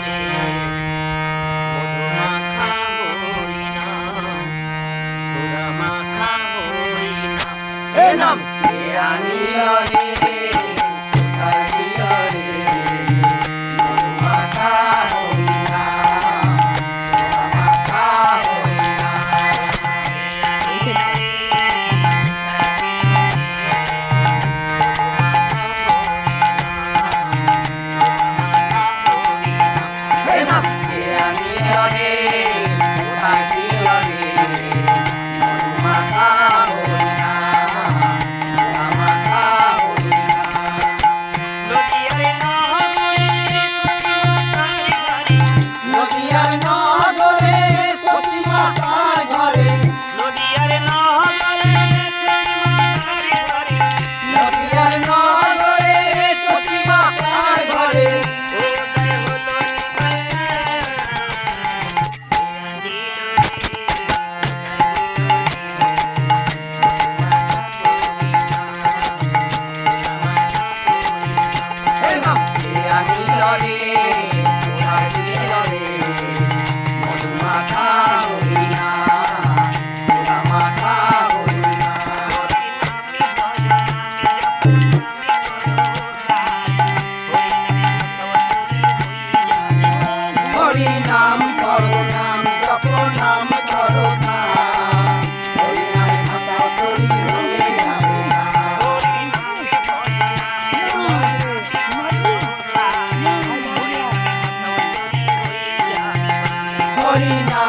রে মধুমাখা হরিনাম সুধামাখা হরিনাম এ নাম কে আনিল রে কোথায় দিল রে মধুমাখা হরিনাম সুধামাখা নাম করো নাম জপ নাম করো না হরি নাম ভাষা তরি হয়ে যাবে না হরি নাম